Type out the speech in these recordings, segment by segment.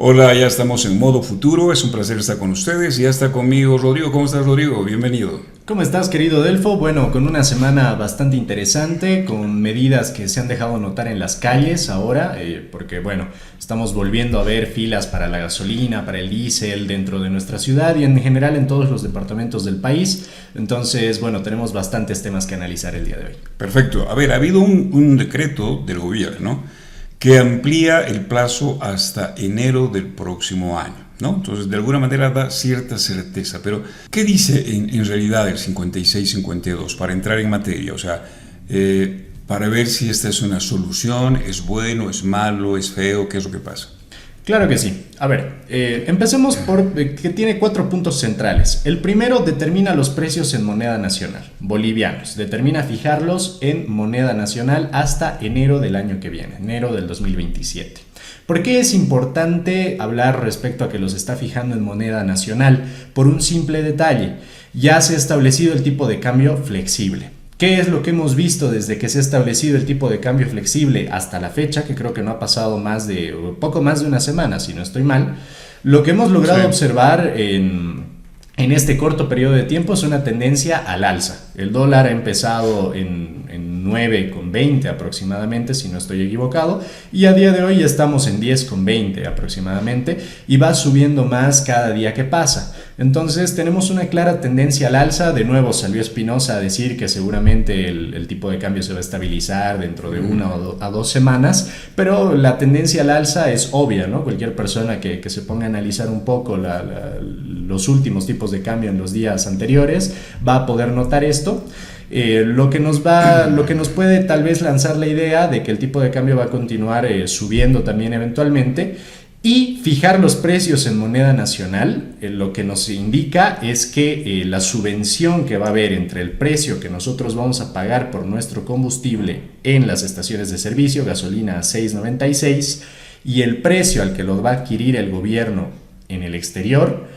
Hola, ya estamos en modo futuro, es un placer estar con ustedes. Ya está conmigo Rodrigo. ¿Cómo estás, Rodrigo? Bienvenido. ¿Cómo estás, querido Delfo? Bueno, con una semana bastante interesante, con medidas que se han dejado notar en las calles ahora, porque bueno, estamos volviendo a ver filas para la gasolina, para el diésel dentro de nuestra ciudad y en general en todos los departamentos del país. Entonces, bueno, tenemos bastantes temas que analizar el día de hoy. Perfecto. A ver, ha habido un decreto del gobierno que amplía el plazo hasta enero del próximo año, ¿no? Entonces, de alguna manera da cierta certeza. Pero, ¿qué dice en realidad el 56-52? Para entrar en materia, o sea, para ver si esta es una solución, es bueno, es malo, es feo, ¿qué es lo que pasa? Claro que sí. A ver, empecemos por que tiene 4 puntos centrales. El primero determina los precios en moneda nacional, bolivianos. Determina fijarlos en moneda nacional hasta enero del año que viene, enero del 2027. ¿Por qué es importante hablar respecto a que los está fijando en moneda nacional? Por un simple detalle. Ya se ha establecido el tipo de cambio flexible. ¿Qué es lo que hemos visto desde que se ha establecido el tipo de cambio flexible hasta la fecha? Que creo que no ha pasado poco más de una semana, si no estoy mal. Lo que hemos logrado observar en este corto periodo de tiempo es una tendencia al alza. El dólar ha empezado en 9,20 aproximadamente, si no estoy equivocado, y a día de hoy estamos en 10,20 aproximadamente, y va subiendo más cada día que pasa. Entonces tenemos una clara tendencia al alza. De nuevo salió Espinosa a decir que seguramente el tipo de cambio se va a estabilizar dentro de 1 a 2 semanas, pero la tendencia al alza es obvia, ¿no? Cualquier persona que se ponga a analizar un poco los últimos tipos de cambio en los días anteriores va a poder notar esto. Lo que nos puede tal vez lanzar la idea de que el tipo de cambio va a continuar subiendo también eventualmente. Y fijar los precios en moneda nacional, lo que nos indica es que la subvención que va a haber entre el precio que nosotros vamos a pagar por nuestro combustible en las estaciones de servicio, gasolina a 6,96, y el precio al que lo va a adquirir el gobierno en el exterior,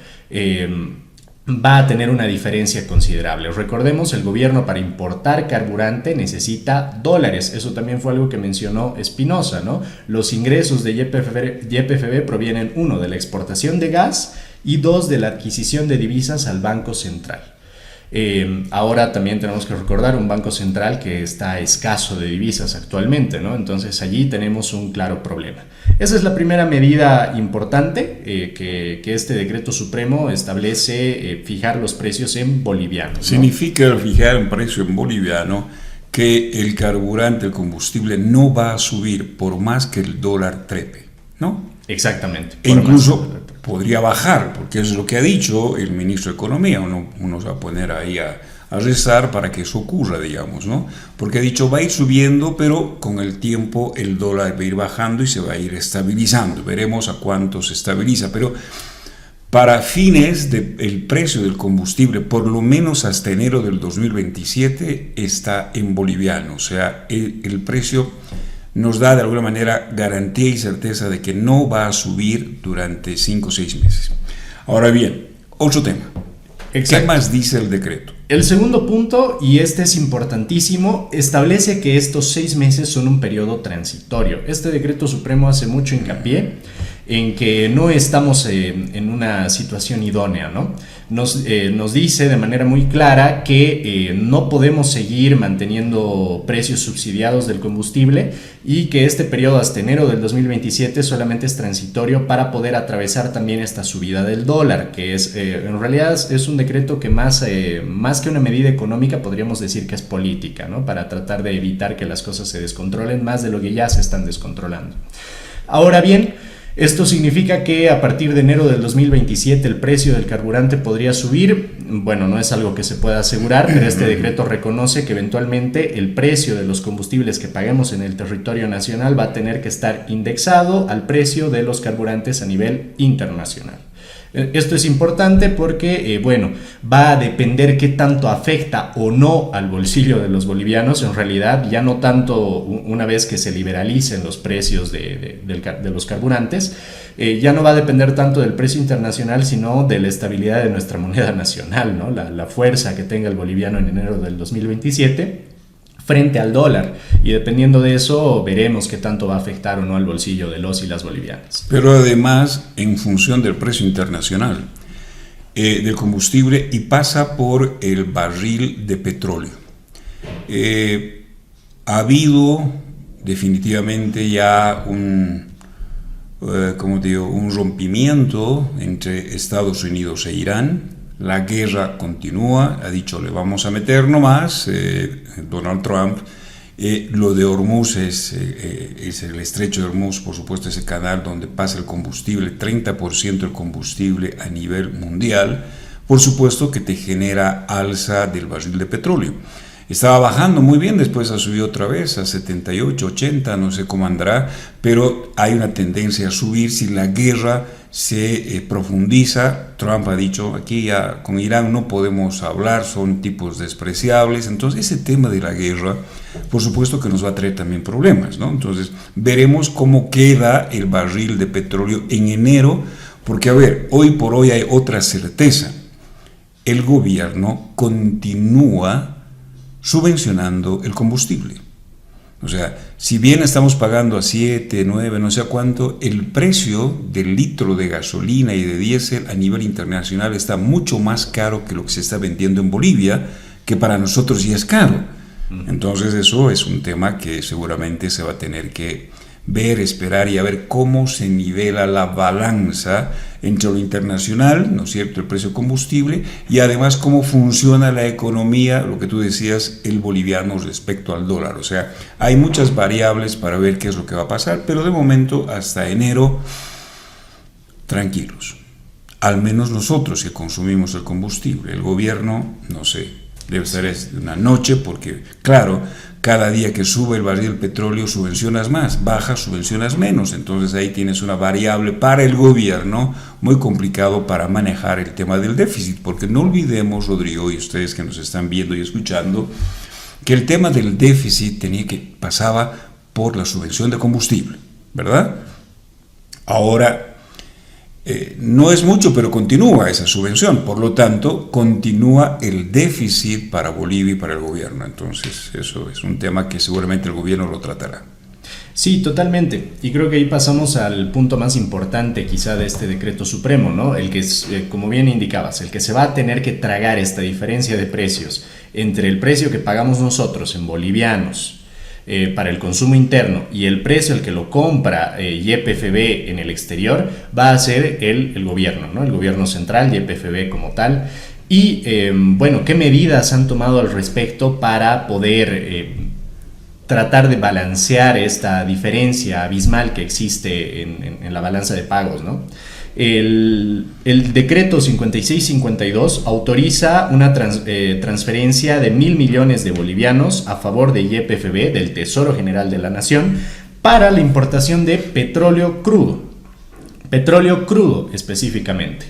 va a tener una diferencia considerable. Recordemos, el gobierno para importar carburante necesita dólares. Eso también fue algo que mencionó Espinosa, ¿no? Los ingresos de YPFB provienen, 1, de la exportación de gas y 2, de la adquisición de divisas al Banco Central. Ahora también tenemos que recordar un Banco Central que está escaso de divisas actualmente, ¿no? Entonces allí tenemos un claro problema. Esa es la primera medida importante que este decreto supremo establece, fijar los precios en bolivianos, ¿no? Significa fijar un precio en boliviano que el carburante, el combustible no va a subir por más que el dólar trepe, ¿no? Exactamente. E incluso podría bajar, porque es lo que ha dicho el ministro de Economía. Uno se va a poner ahí a rezar para que eso ocurra, digamos, ¿no? Porque ha dicho, va a ir subiendo, pero con el tiempo el dólar va a ir bajando y se va a ir estabilizando. Veremos a cuánto se estabiliza, pero para fines del precio del combustible, por lo menos hasta enero del 2027, está en boliviano. O sea, el precio nos da de alguna manera garantía y certeza de que no va a subir durante 5 o 6 meses. Ahora bien, otro tema. Exacto. ¿Qué más dice el decreto? El segundo punto, y este es importantísimo, establece que estos 6 meses son un periodo transitorio. Este decreto supremo hace mucho hincapié en que no estamos en una situación idónea, ¿no? Nos dice de manera muy clara que no podemos seguir manteniendo precios subsidiados del combustible y que este periodo hasta enero del 2027 solamente es transitorio para poder atravesar también esta subida del dólar, que es en realidad es un decreto que más que una medida económica podríamos decir que es política, ¿no? Para tratar de evitar que las cosas se descontrolen más de lo que ya se están descontrolando. Ahora bien, esto significa que a partir de enero del 2027 el precio del carburante podría subir. Bueno, no es algo que se pueda asegurar, pero este decreto reconoce que eventualmente el precio de los combustibles que paguemos en el territorio nacional va a tener que estar indexado al precio de los carburantes a nivel internacional. Esto es importante porque, va a depender qué tanto afecta o no al bolsillo de los bolivianos. En realidad, ya no tanto una vez que se liberalicen los precios de los carburantes, ya no va a depender tanto del precio internacional, sino de la estabilidad de nuestra moneda nacional, ¿no? La fuerza que tenga el boliviano en enero del 2027 frente al dólar, y dependiendo de eso veremos qué tanto va a afectar o no al bolsillo de los y las bolivianas. Pero además, en función del precio internacional del combustible, y pasa por el barril de petróleo. Ha habido definitivamente ya un rompimiento entre Estados Unidos e Irán. La guerra continúa, ha dicho le vamos a meter nomás, Donald Trump. Lo de Hormuz es el estrecho de Hormuz, por supuesto, ese canal donde pasa el combustible, 30% del combustible a nivel mundial, por supuesto que te genera alza del barril de petróleo. Estaba bajando muy bien, después ha subido otra vez a 78, 80, no sé cómo andará, pero hay una tendencia a subir si la guerra se profundiza. Trump ha dicho, aquí ya con Irán no podemos hablar, son tipos despreciables. Entonces ese tema de la guerra, por supuesto que nos va a traer también problemas, ¿no? Entonces veremos cómo queda el barril de petróleo en enero, porque a ver, hoy por hoy hay otra certeza. El gobierno continúa subvencionando el combustible. O sea, si bien estamos pagando a 7, 9, no sé a cuánto, el precio del litro de gasolina y de diésel a nivel internacional está mucho más caro que lo que se está vendiendo en Bolivia, que para nosotros ya es caro. Entonces eso es un tema que seguramente se va a tener que ver, esperar y a ver cómo se nivela la balanza entre lo internacional, ¿no es cierto?, el precio del combustible, y además cómo funciona la economía, lo que tú decías, el boliviano respecto al dólar. O sea, hay muchas variables para ver qué es lo que va a pasar, pero de momento hasta enero, tranquilos. Al menos nosotros que consumimos el combustible. El gobierno, no sé, debe ser una noche, porque claro, cada día que sube el barril del petróleo subvencionas más, baja, subvencionas menos. Entonces ahí tienes una variable para el gobierno muy complicado para manejar el tema del déficit, porque no olvidemos, Rodrigo, y ustedes que nos están viendo y escuchando, que el tema del déficit pasaba por la subvención de combustible, ¿verdad? Ahora, no es mucho, pero continúa esa subvención, por lo tanto, continúa el déficit para Bolivia y para el gobierno. Entonces, eso es un tema que seguramente el gobierno lo tratará. Sí, totalmente. Y creo que ahí pasamos al punto más importante quizá de este decreto supremo, ¿no? El que, como bien indicabas, el que se va a tener que tragar esta diferencia de precios entre el precio que pagamos nosotros en bolivianos para el consumo interno y el precio al que lo compra YPFB en el exterior, va a ser el gobierno, ¿no? El gobierno central, YPFB como tal. Y bueno, ¿qué medidas han tomado al respecto para poder tratar de balancear esta diferencia abismal que existe en la balanza de pagos, ¿no? El decreto 5652 autoriza una transferencia de 1.000 millones de bolivianos a favor de YPFB, del Tesoro General de la Nación, para la importación de petróleo crudo específicamente.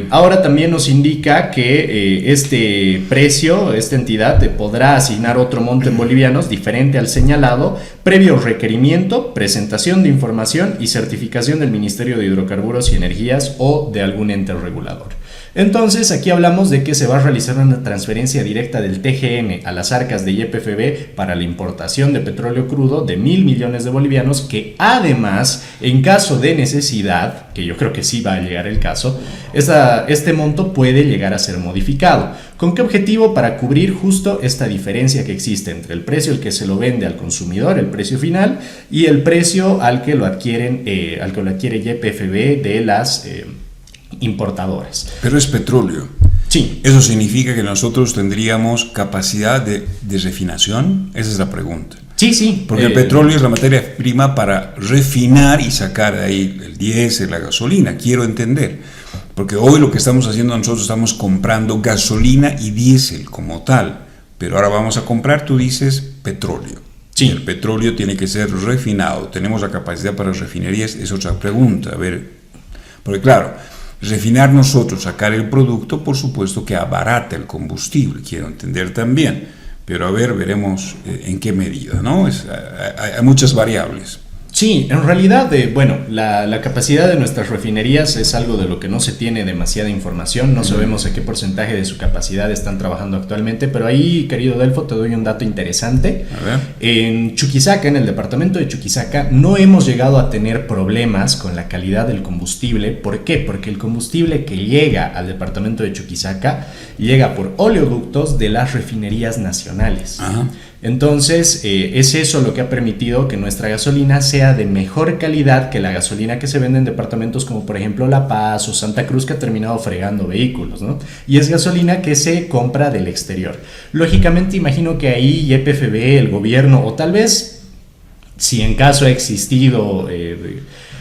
Ahora también nos indica que este precio, esta entidad podrá asignar otro monto en bolivianos diferente al señalado, previo requerimiento, presentación de información y certificación del Ministerio de Hidrocarburos y Energías o de algún ente regulador. Entonces, aquí hablamos de que se va a realizar una transferencia directa del TGN a las arcas de YPFB para la importación de petróleo crudo de 1.000 millones de bolivianos, que además, en caso de necesidad, que yo creo que sí va a llegar el caso, este monto puede llegar a ser modificado. ¿Con qué objetivo? Para cubrir justo esta diferencia que existe entre el precio al que se lo vende al consumidor, el precio final, y el precio al que lo adquiere YPFB de las importadoras. Pero es petróleo. Sí. ¿Eso significa que nosotros tendríamos capacidad de refinación? Esa es la pregunta. Sí. Porque el petróleo es la materia prima para refinar y sacar de ahí el diésel, la gasolina. Quiero entender. Porque hoy lo que estamos haciendo nosotros, estamos comprando gasolina y diésel como tal. Pero ahora vamos a comprar, tú dices, petróleo. Sí. El petróleo tiene que ser refinado. ¿Tenemos la capacidad para refinerías? Es otra pregunta. A ver, porque claro, refinar nosotros, sacar el producto, por supuesto que abarata el combustible, quiero entender también, pero a ver, veremos en qué medida, ¿no? Hay muchas variables. Sí, en realidad, bueno, la capacidad de nuestras refinerías es algo de lo que no se tiene demasiada información, no sabemos a qué porcentaje de su capacidad están trabajando actualmente, pero ahí, querido Delfo, te doy un dato interesante. A ver. En Chuquisaca, en el departamento de Chuquisaca, no hemos llegado a tener problemas con la calidad del combustible. ¿Por qué? Porque el combustible que llega al departamento de Chuquisaca llega por oleoductos de las refinerías nacionales. Ajá. Entonces, es eso lo que ha permitido que nuestra gasolina sea de mejor calidad que la gasolina que se vende en departamentos como por ejemplo La Paz o Santa Cruz, que ha terminado fregando vehículos, ¿no? Y es gasolina que se compra del exterior. Lógicamente, imagino que ahí YPFB, el gobierno, o tal vez, si en caso ha existido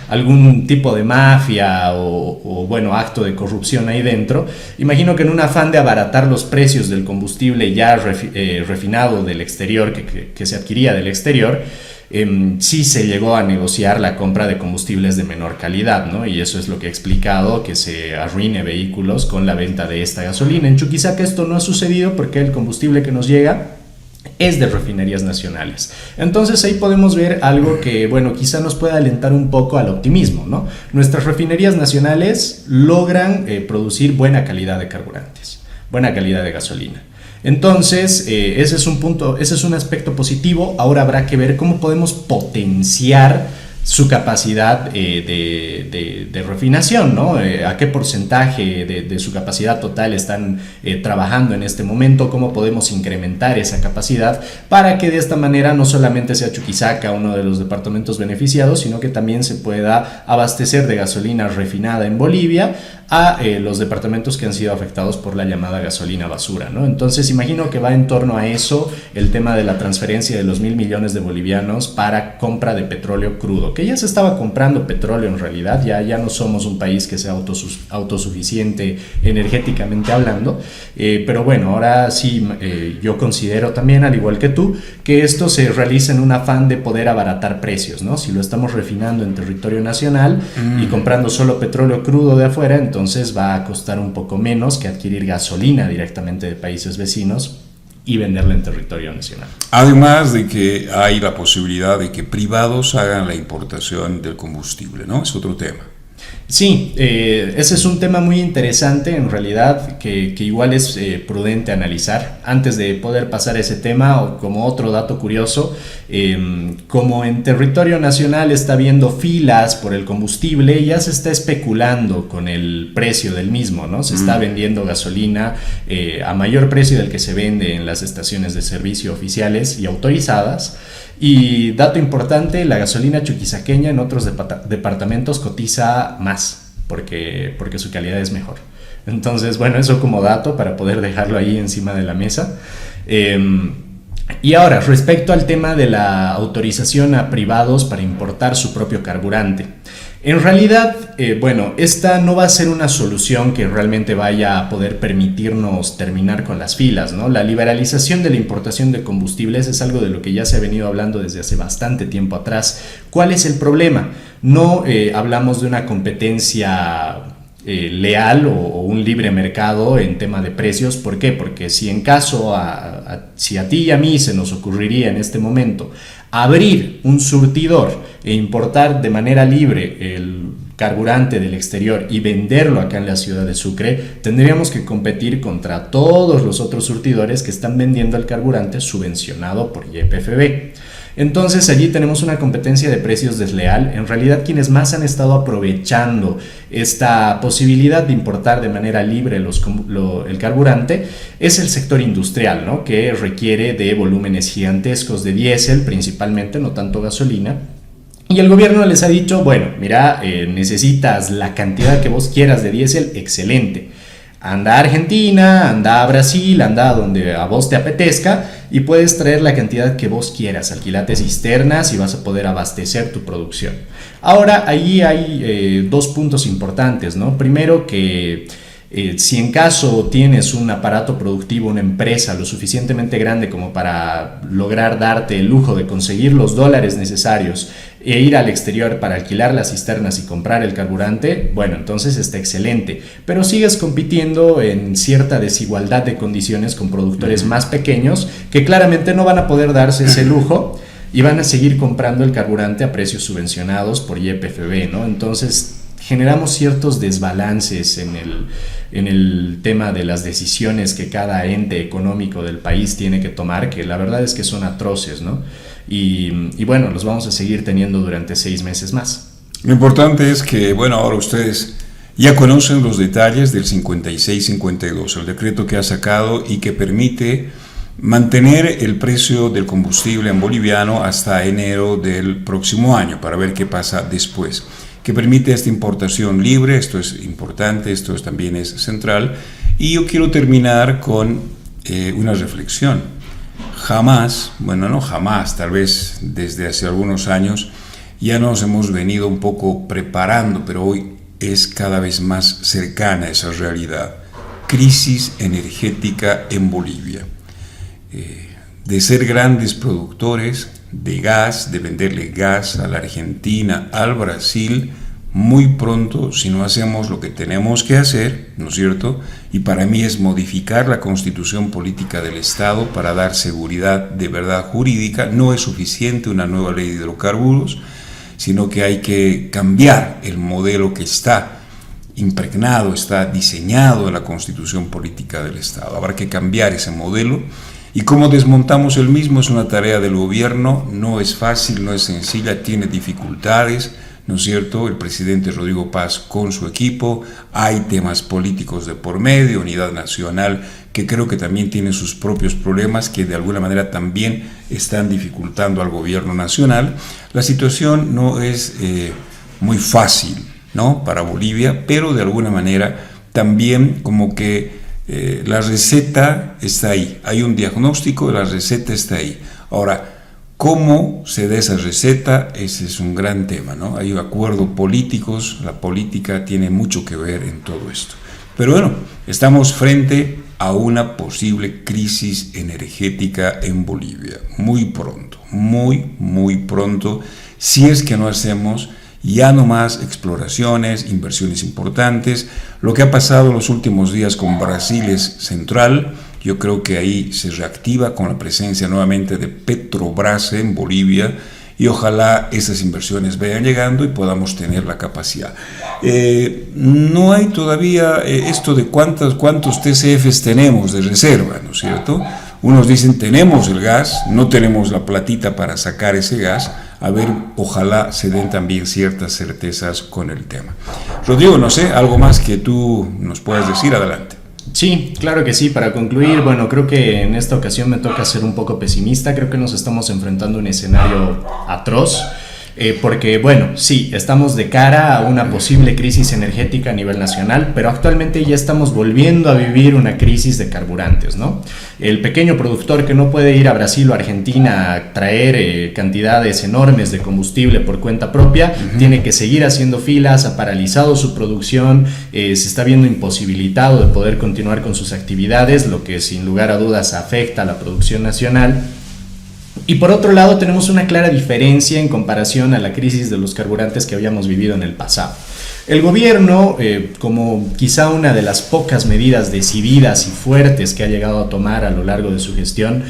algún tipo de mafia o bueno, acto de corrupción ahí dentro, imagino que en un afán de abaratar los precios del combustible ya refinado del exterior, que se adquiría del exterior, sí se llegó a negociar la compra de combustibles de menor calidad, ¿no? Y eso es lo que ha explicado que se arruine vehículos con la venta de esta gasolina. En Chuquisaca esto no ha sucedido porque el combustible que nos llega es de refinerías nacionales. Entonces ahí podemos ver algo que, bueno, quizá nos pueda alentar un poco al optimismo, ¿no? Nuestras refinerías nacionales logran producir buena calidad de carburantes, buena calidad de gasolina. Entonces, ese es un punto, ese es un aspecto positivo. Ahora habrá que ver cómo podemos potenciar su capacidad de refinación, ¿no? A qué porcentaje de su capacidad total están trabajando en este momento, cómo podemos incrementar esa capacidad para que de esta manera no solamente sea Chuquisaca uno de los departamentos beneficiados, sino que también se pueda abastecer de gasolina refinada en Bolivia a los departamentos que han sido afectados por la llamada gasolina basura, ¿no? Entonces imagino que va en torno a eso el tema de la transferencia de los 1.000 millones de bolivianos para compra de petróleo crudo, que ya se estaba comprando petróleo en realidad, ya no somos un país que sea autosuficiente energéticamente hablando, pero bueno, ahora sí yo considero también, al igual que tú, que esto se realiza en un afán de poder abaratar precios, ¿no? Si lo estamos refinando en territorio nacional y comprando solo petróleo crudo de afuera, entonces va a costar un poco menos que adquirir gasolina directamente de países vecinos y venderla en territorio nacional. Además de que hay la posibilidad de que privados hagan la importación del combustible, ¿no? Es otro tema. Sí, ese es un tema muy interesante en realidad que igual es prudente analizar. Antes de poder pasar a ese tema, o como otro dato curioso, como en territorio nacional está habiendo filas por el combustible, ya se está especulando con el precio del mismo, ¿no? Se está vendiendo gasolina a mayor precio del que se vende en las estaciones de servicio oficiales y autorizadas. Y dato importante, la gasolina chuquisaqueña en otros departamentos cotiza más porque su calidad es mejor. Entonces, bueno, eso como dato para poder dejarlo ahí encima de la mesa. Y ahora, respecto al tema de la autorización a privados para importar su propio carburante. En realidad, bueno, esta no va a ser una solución que realmente vaya a poder permitirnos terminar con las filas, ¿no? La liberalización de la importación de combustibles es algo de lo que ya se ha venido hablando desde hace bastante tiempo atrás. ¿Cuál es el problema? No hablamos de una competencia leal o un libre mercado en tema de precios. ¿Por qué? Porque si en caso si a ti y a mí se nos ocurriría en este momento abrir un surtidor e importar de manera libre el carburante del exterior y venderlo acá en la ciudad de Sucre, tendríamos que competir contra todos los otros surtidores que están vendiendo el carburante subvencionado por YPFB. Entonces allí tenemos una competencia de precios desleal. En realidad quienes más han estado aprovechando esta posibilidad de importar de manera libre el carburante es el sector industrial, ¿no? Que requiere de volúmenes gigantescos de diésel principalmente, no tanto gasolina. Y el gobierno les ha dicho, bueno, mira, necesitas la cantidad que vos quieras de diésel, excelente. Anda a Argentina, anda a Brasil, anda a donde a vos te apetezca y puedes traer la cantidad que vos quieras, alquilate cisternas y vas a poder abastecer tu producción. Ahora, ahí hay dos puntos importantes, ¿no? Primero que si en caso tienes un aparato productivo, una empresa lo suficientemente grande como para lograr darte el lujo de conseguir los dólares necesarios e ir al exterior para alquilar las cisternas y comprar el carburante, bueno, entonces está excelente, pero sigues compitiendo en cierta desigualdad de condiciones con productores más pequeños que claramente no van a poder darse ese lujo y van a seguir comprando el carburante a precios subvencionados por YPFB, ¿no? Entonces generamos ciertos desbalances en el tema de las decisiones que cada ente económico del país tiene que tomar, que la verdad es que son atroces, ¿no? Y bueno, los vamos a seguir teniendo durante 6 meses más. Lo importante es que, bueno, ahora ustedes ya conocen los detalles del 5652, el decreto que ha sacado y que permite mantener el precio del combustible en boliviano hasta enero del próximo año, para ver qué pasa después, que permite esta importación libre. Esto es importante, esto también es central. Y yo quiero terminar con una reflexión. Jamás, bueno, no jamás, tal vez desde hace algunos años, ya nos hemos venido un poco preparando, pero hoy es cada vez más cercana esa realidad. Crisis energética en Bolivia. De ser grandes productores de gas, de venderle gas a la Argentina, al Brasil, muy pronto, si no hacemos lo que tenemos que hacer, ¿no es cierto? Y para mí es modificar la constitución política del Estado para dar seguridad de verdad jurídica. No es suficiente una nueva ley de hidrocarburos, sino que hay que cambiar el modelo que está impregnado, está diseñado en la constitución política del Estado. Habrá que cambiar ese modelo. Y cómo desmontamos el mismo es una tarea del gobierno. No es fácil, no es sencilla, tiene dificultades, ¿no es cierto? El presidente Rodrigo Paz con su equipo, hay temas políticos de por medio, unidad nacional, que creo que también tiene sus propios problemas, que de alguna manera también están dificultando al gobierno nacional. La situación no es muy fácil, ¿no?, para Bolivia, pero de alguna manera también como que la receta está ahí. Hay un diagnóstico, la receta está ahí. Ahora, ¿cómo se da esa receta? Ese es un gran tema, ¿no? Hay acuerdos políticos, la política tiene mucho que ver en todo esto. Pero bueno, estamos frente a una posible crisis energética en Bolivia, muy pronto, muy pronto, si es que no hacemos ya no más exploraciones, inversiones importantes. Lo que ha pasado en los últimos días con Brasil es central. Yo creo que ahí se reactiva con la presencia nuevamente de Petrobras en Bolivia, y ojalá esas inversiones vayan llegando y podamos tener la capacidad. No hay todavía esto de cuántos TCFs tenemos de reserva, ¿no es cierto? Unos dicen tenemos el gas, no tenemos la platita para sacar ese gas. A ver, ojalá se den también ciertas certezas con el tema. Rodrigo, no sé, algo más que tú nos puedas decir, adelante. Sí, claro que sí. Para concluir, bueno, creo que en esta ocasión me toca ser un poco pesimista. Creo que nos estamos enfrentando a un escenario atroz. Porque, bueno, sí, estamos de cara a una posible crisis energética a nivel nacional, pero actualmente ya estamos volviendo a vivir una crisis de carburantes, ¿no? El pequeño productor que no puede ir a Brasil o Argentina a traer cantidades enormes de combustible por cuenta propia, tiene que seguir haciendo filas, ha paralizado su producción, se está viendo imposibilitado de poder continuar con sus actividades, lo que sin lugar a dudas afecta a la producción nacional. Y por otro lado tenemos una clara diferencia en comparación a la crisis de los carburantes que habíamos vivido en el pasado. El gobierno, como quizá una de las pocas medidas decididas y fuertes que ha llegado a tomar a lo largo de su gestión,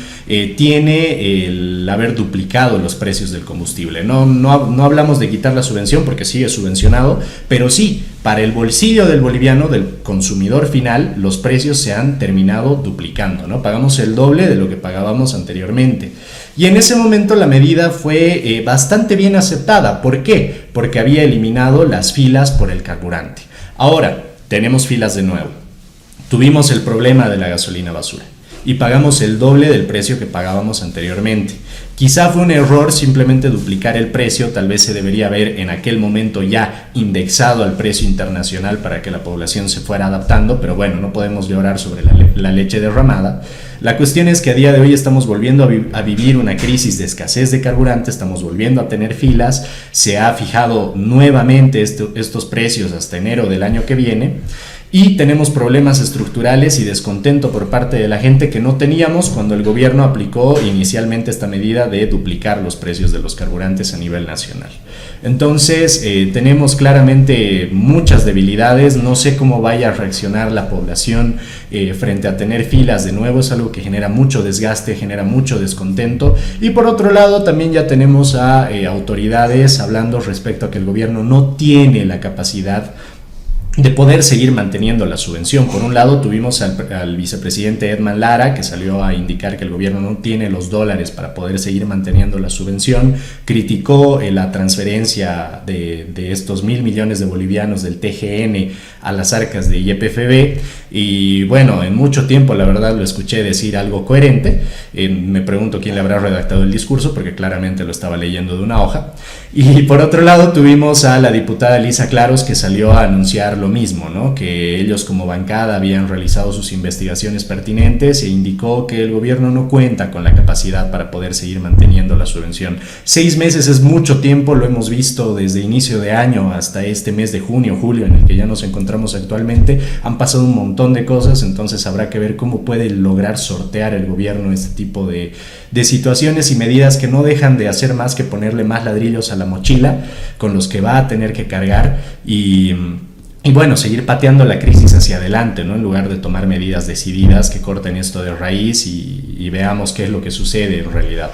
tiene el haber duplicado los precios del combustible. No hablamos de quitar la subvención porque sigue subvencionado, pero sí, para el bolsillo del boliviano, del consumidor final, los precios se han terminado duplicando, ¿no? Pagamos el doble de lo que pagábamos anteriormente. Y en ese momento la medida fue bastante bien aceptada. ¿Por qué? Porque había eliminado las filas por el carburante. Ahora tenemos filas de nuevo. Tuvimos el problema de la gasolina basura y pagamos el doble del precio que pagábamos anteriormente. Quizá fue un error simplemente duplicar el precio, tal vez se debería haber en aquel momento ya indexado al precio internacional para que la población se fuera adaptando, pero bueno, no podemos llorar sobre la leche derramada. La cuestión es que a día de hoy estamos volviendo a vivir una crisis de escasez de carburante, estamos volviendo a tener filas, se ha fijado nuevamente estos precios hasta enero del año que viene. Y tenemos problemas estructurales y descontento por parte de la gente que no teníamos cuando el gobierno aplicó inicialmente esta medida medida de duplicar los precios de los carburantes a nivel nacional. Entonces, tenemos claramente muchas debilidades. No sé cómo vaya a reaccionar la población frente a tener filas de nuevo. Es algo que genera mucho desgaste, genera mucho descontento. Y por otro lado, también ya tenemos a autoridades hablando respecto a que el gobierno no tiene la capacidad de poder seguir manteniendo la subvención. Por un lado tuvimos al vicepresidente Edman Lara, que salió a indicar que el gobierno no tiene los dólares para poder seguir manteniendo la subvención, criticó la transferencia de estos 1.000 millones de bolivianos del TGN a las arcas de YPFB, y bueno, en mucho tiempo la verdad lo escuché decir algo coherente. Me pregunto quién le habrá redactado el discurso, porque claramente lo estaba leyendo de una hoja. Y por otro lado tuvimos a la diputada Lisa Claros, que salió a anunciar lo mismo, ¿no? Que ellos como bancada habían realizado sus investigaciones pertinentes, e indicó que el gobierno no cuenta con la capacidad para poder seguir manteniendo la subvención. 6 meses es mucho tiempo, lo hemos visto desde inicio de año hasta este mes de junio, julio, en el que ya nos encontramos actualmente. Han pasado un montón de cosas, entonces habrá que ver cómo puede lograr sortear el gobierno este tipo de situaciones y medidas que no dejan de hacer más que ponerle más ladrillos a la mochila con los que va a tener que cargar, y bueno, seguir pateando la crisis hacia adelante, ¿no? En lugar de tomar medidas decididas que corten esto de raíz y veamos qué es lo que sucede en realidad.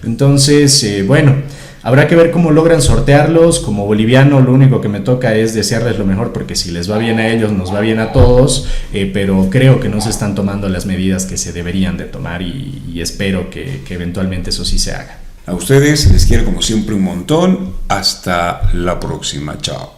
Entonces, bueno, habrá que ver cómo logran sortearlos. Como boliviano, lo único que me toca es desearles lo mejor, porque si les va bien a ellos, nos va bien a todos, pero creo que no se están tomando las medidas que se deberían de tomar, y espero que eventualmente eso sí se haga. A ustedes les quiero como siempre un montón. Hasta la próxima. Chao.